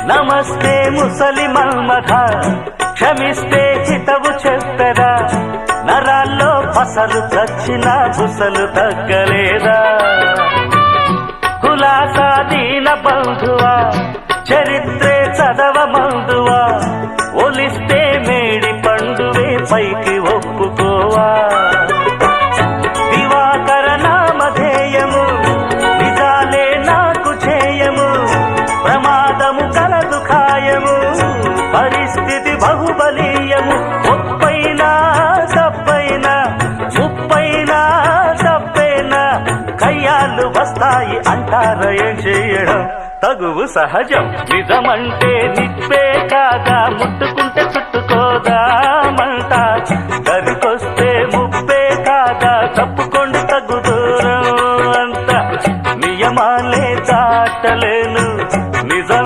నమస్తే ముసలి మన్మథ, క్షమిస్తే హితవు చెప్పెదా, నరాల్లో పసలు చచ్చిన బుసలు తగ్గలేదా. కులాసా దీన బంధువా, చరిత్రే చదవ మందువా, ఒలిస్తే మేడి పండువే పైకి ఒప్పుకోవా. దివాకర నామధేయము, నిజాలే నాకు చేయము, ప్రమాదము కలదు ఖాయము, పరిస్థితి బహుబలీయము. ముప్పైనా తప్పైనా, ముప్పైనా తప్పైనా, కయ్యాలు వస్తాయి అంటార ఏం చేయడం తగువు సహజం. నిజమంటే నిప్పే కాదా, ముట్టుకుంటే చుట్టుకోదా మంట.